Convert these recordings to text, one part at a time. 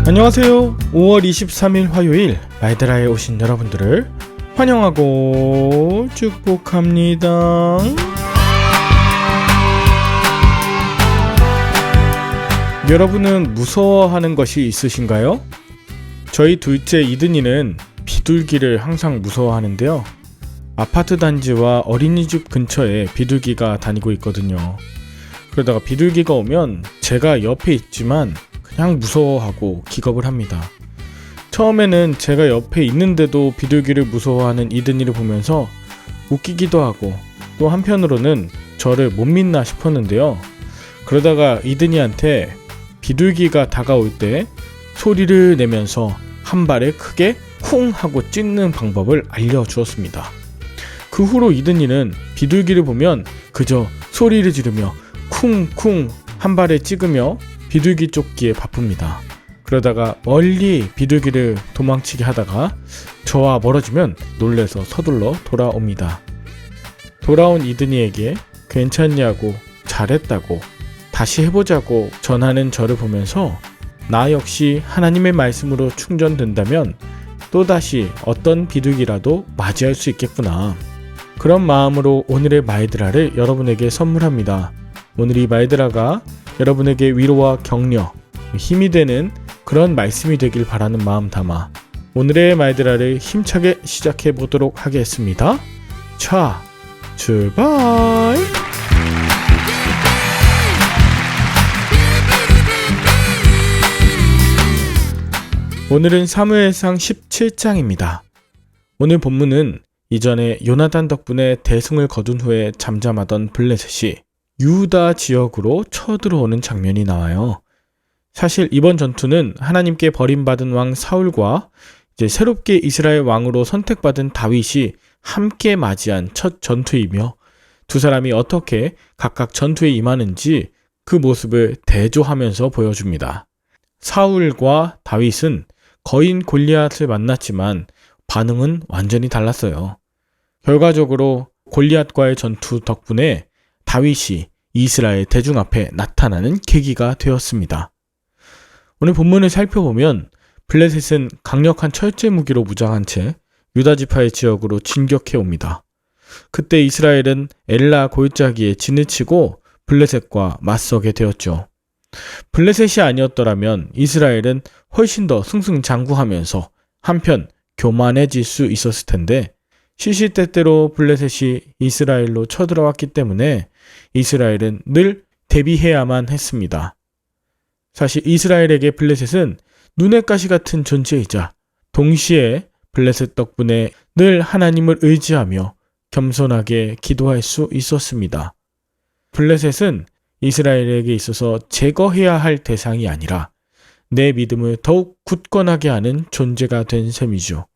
안녕하세요. 5월 23일 화요일 말드라에 오신 여러분들을 환영하고 축복합니다. 여러분은 무서워하는 것이 있으신가요? 저희 둘째 이든이는 비둘기를 항상 무서워하는데요. 아파트 단지와 어린이집 근처에 비둘기가 다니고 있거든요. 그러다가 비둘기가 오면 제가 옆에 있지만 그냥 무서워하고 기겁을 합니다. 처음에는 제가 옆에 있는데도 비둘기를 무서워하는 이든이를 보면서 웃기기도 하고 또 한편으로는 저를 못 믿나 싶었는데요. 그러다가 이든이한테 비둘기가 다가올 때 소리를 내면서 한 발에 크게 쿵 하고 찢는 방법을 알려주었습니다. 그 후로 이든이는 비둘기를 보면 그저 소리를 지르며 쿵쿵 한 발에 찍으며 비둘기 쫓기에 바쁩니다. 그러다가 멀리 비둘기를 도망치게 하다가 저와 멀어지면 놀래서 서둘러 돌아옵니다. 돌아온 이든이에게 괜찮냐고 잘했다고 다시 해보자고 전하는 저를 보면서 나 역시 하나님의 말씀으로 충전된다면 또다시 어떤 비둘기라도 맞이할 수 있겠구나. 그런 마음으로 오늘의 말드라를 여러분에게 선물합니다. 오늘 이 말드라가 여러분에게 위로와 격려, 힘이 되는 그런 말씀이 되길 바라는 마음 담아 오늘의 말드라를 힘차게 시작해 보도록 하겠습니다. 자, 출발! 오늘은 사무엘상 17장입니다. 오늘 본문은 이전에 요나단 덕분에 대승을 거둔 후에 잠잠하던 블레셋이 유다 지역으로 쳐들어오는 장면이 나와요. 사실 이번 전투는 하나님께 버림받은 왕 사울과 이제 새롭게 이스라엘 왕으로 선택받은 다윗이 함께 맞이한 첫 전투이며 두 사람이 어떻게 각각 전투에 임하는지 그 모습을 대조하면서 보여줍니다. 사울과 다윗은 거인 골리앗을 만났지만 반응은 완전히 달랐어요. 결과적으로 골리앗과의 전투 덕분에 다윗이 이스라엘 대중 앞에 나타나는 계기가 되었습니다. 오늘 본문을 살펴보면 블레셋은 강력한 철제 무기로 무장한 채 유다 지파의 지역으로 진격해 옵니다. 그때 이스라엘은 엘라 골짜기에 진을 치고 블레셋과 맞서게 되었죠. 블레셋이 아니었더라면 이스라엘은 훨씬 더 승승장구하면서 한편 교만해질 수 있었을 텐데 시시때때로 블레셋이 이스라엘로 쳐들어왔기 때문에 이스라엘은 늘 대비해야만 했습니다. 사실 이스라엘에게 블레셋은 눈의 가시 같은 존재이자 동시에 블레셋 덕분에 늘 하나님을 의지하며 겸손하게 기도할 수 있었습니다. 블레셋은 이스라엘에게 있어서 제거해야 할 대상이 아니라 내 믿음을 더욱 굳건하게 하는 존재가 된 셈이죠.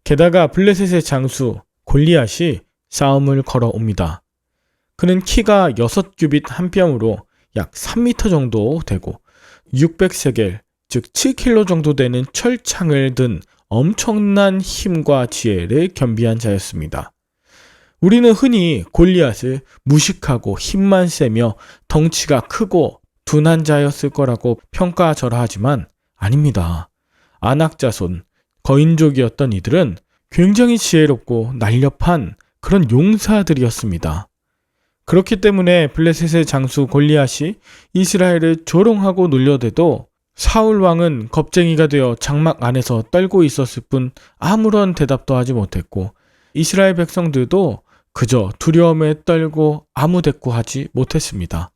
게다가 블레셋의 장수 골리앗이 싸움을 걸어옵니다. 그는 키가 6규빗 한 뼘으로 약 3m 정도 되고 600세겔 즉 7kg 정도 되는 철창을 든 엄청난 힘과 지혜를 겸비한 자였습니다. 우리는 흔히 골리앗을 무식하고 힘만 세며 덩치가 크고 둔한 자였을 거라고 평가절하하지만 아닙니다. 아낙 자손, 거인족이었던 이들은 굉장히 지혜롭고 날렵한 그런 용사들이었습니다. 그렇기 때문에 블레셋의 장수 골리앗이 이스라엘을 조롱하고 놀려대도 사울 왕은 겁쟁이가 되어 장막 안에서 떨고 있었을 뿐 아무런 대답도 하지 못했고 이스라엘 백성들도 그저 두려움에 떨고 아무 대꾸하지 못했습니다.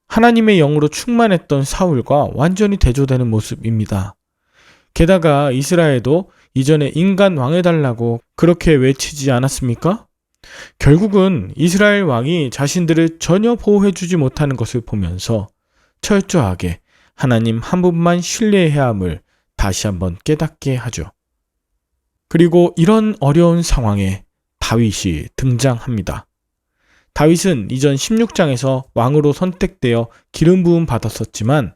하나님의 영으로 충만했던 사울과 완전히 대조되는 모습입니다. 게다가 이스라엘도 이전에 인간 왕해달라고 그렇게 외치지 않았습니까? 결국은 이스라엘 왕이 자신들을 전혀 보호해주지 못하는 것을 보면서 철저하게 하나님 한 분만 신뢰해야 함을 다시 한번 깨닫게 하죠. 그리고 이런 어려운 상황에 다윗이 등장합니다. 다윗은 이전 16장에서 왕으로 선택되어 기름 부음 받았었지만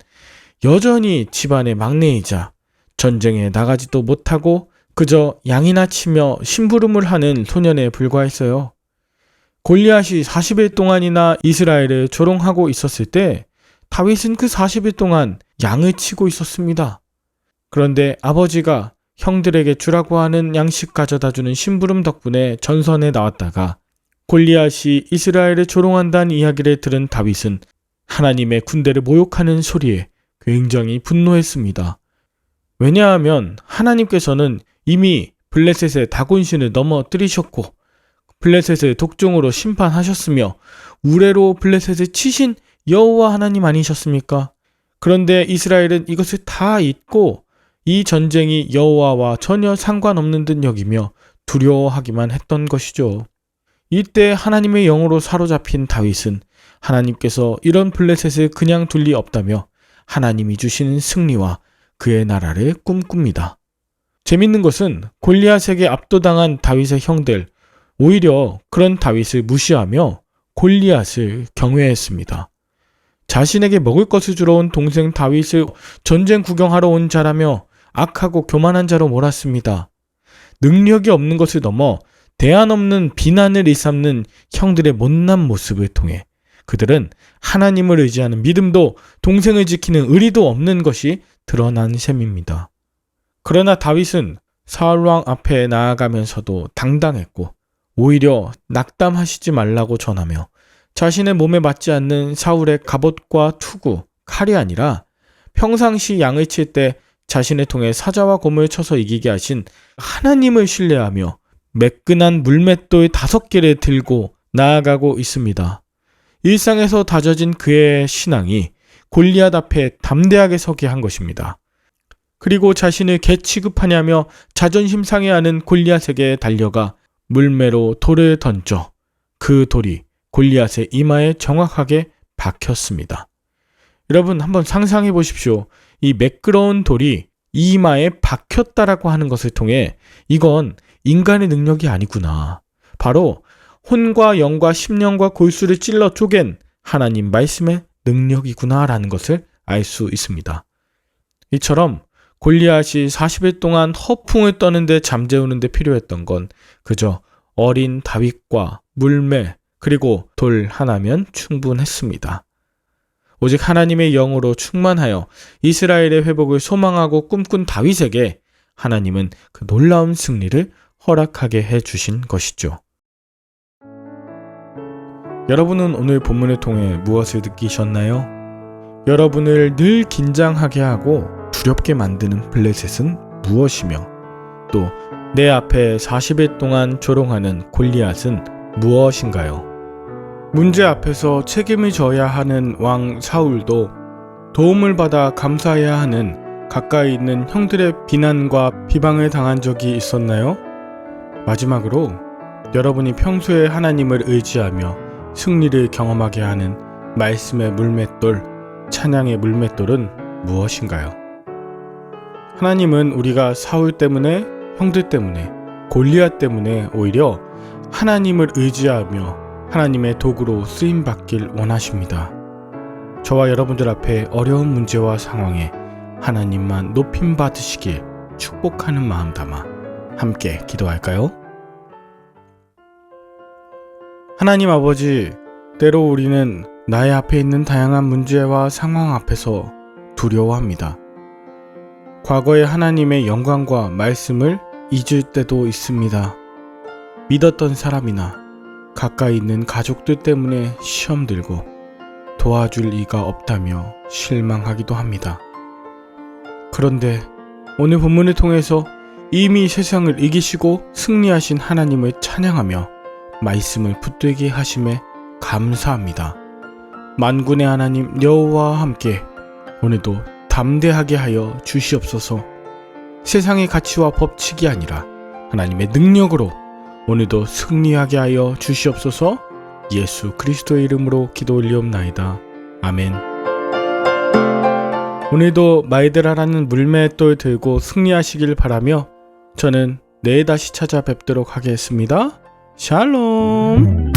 여전히 집안의 막내이자 전쟁에 나가지도 못하고 그저 양이나 치며 심부름을 하는 소년에 불과했어요. 골리앗이 40일 동안이나 이스라엘을 조롱하고 있었을 때 다윗은 그 40일 동안 양을 치고 있었습니다. 그런데 아버지가 형들에게 주라고 하는 양식 가져다주는 심부름 덕분에 전선에 나왔다가 골리앗이 이스라엘을 조롱한다는 이야기를 들은 다윗은 하나님의 군대를 모욕하는 소리에 굉장히 분노했습니다. 왜냐하면 하나님께서는 이미 블레셋의 다곤신을 넘어뜨리셨고 블레셋을 독종으로 심판하셨으며 우레로 블레셋을 치신 여호와 하나님 아니셨습니까? 그런데 이스라엘은 이것을 다 잊고 이 전쟁이 여호와와 전혀 상관없는 듯 여기며 두려워하기만 했던 것이죠. 이때 하나님의 영으로 사로잡힌 다윗은 하나님께서 이런 블레셋을 그냥 둘 리 없다며 하나님이 주시는 승리와 그의 나라를 꿈꿉니다. 재밌는 것은 골리앗에게 압도당한 다윗의 형들, 오히려 그런 다윗을 무시하며 골리앗을 경외했습니다. 자신에게 먹을 것을 주러 온 동생 다윗을 전쟁 구경하러 온 자라며 악하고 교만한 자로 몰았습니다. 능력이 없는 것을 넘어 대안 없는 비난을 일삼는 형들의 못난 모습을 통해 그들은 하나님을 의지하는 믿음도 동생을 지키는 의리도 없는 것이 드러난 셈입니다. 그러나 다윗은 사울왕 앞에 나아가면서도 당당했고 오히려 낙담하시지 말라고 전하며 자신의 몸에 맞지 않는 사울의 갑옷과 투구, 칼이 아니라 평상시 양을 칠 때 자신을 통해 사자와 곰을 쳐서 이기게 하신 하나님을 신뢰하며 매끈한 물맷돌 5개를 들고 나아가고 있습니다. 일상에서 다져진 그의 신앙이 골리앗 앞에 담대하게 서게 한 것입니다. 그리고 자신을 개 취급하냐며 자존심 상해하는 골리앗에게 달려가 물매로 돌을 던져 그 돌이 골리앗의 이마에 정확하게 박혔습니다. 여러분 한번 상상해 보십시오. 이 매끄러운 돌이 이마에 박혔다라고 하는 것을 통해 이건 인간의 능력이 아니구나. 바로 혼과 영과 심령과 골수를 찔러 쪼갠 하나님 말씀의 능력이구나라는 것을 알 수 있습니다. 이처럼 골리앗이 40일 동안 허풍을 떠는데 잠재우는데 필요했던 건 그저 어린 다윗과 물매 그리고 돌 하나면 충분했습니다. 오직 하나님의 영으로 충만하여 이스라엘의 회복을 소망하고 꿈꾼 다윗에게 하나님은 그 놀라운 승리를 허락하게 해주신 것이죠. 여러분은 오늘 본문을 통해 무엇을 느끼셨나요? 여러분을 늘 긴장하게 하고 두렵게 만드는 블레셋은 무엇이며 또 내 앞에 40일 동안 조롱하는 골리앗은 무엇인가요? 문제 앞에서 책임을 져야 하는 왕 사울도 도움을 받아 감사해야 하는 가까이 있는 형들의 비난과 비방을 당한 적이 있었나요? 마지막으로 여러분이 평소에 하나님을 의지하며 승리를 경험하게 하는 말씀의 물맷돌, 찬양의 물맷돌은 무엇인가요? 하나님은 우리가 사울 때문에, 형들 때문에, 골리앗 때문에 오히려 하나님을 의지하며 하나님의 도구로 쓰임받길 원하십니다. 저와 여러분들 앞에 어려운 문제와 상황에 하나님만 높임 받으시길 축복하는 마음 담아 함께 기도할까요? 하나님 아버지, 때로 우리는 나의 앞에 있는 다양한 문제와 상황 앞에서 두려워합니다. 과거의 하나님의 영광과 말씀을 잊을 때도 있습니다. 믿었던 사람이나 가까이 있는 가족들 때문에 시험 들고 도와줄 이가 없다며 실망하기도 합니다. 그런데 오늘 본문을 통해서 이미 세상을 이기시고 승리하신 하나님을 찬양하며 말씀을 붙들게 하심에 감사합니다. 만군의 하나님 여호와와 함께 오늘도 담대하게 하여 주시옵소서. 세상의 가치와 법칙이 아니라 하나님의 능력으로 오늘도 승리하게 하여 주시옵소서. 예수 그리스도의 이름으로 기도 올리옵나이다. 아멘. 오늘도 말들하라는 물맷돌 들고 승리하시길 바라며 저는 내일 다시 찾아뵙도록 하겠습니다. 샬롬.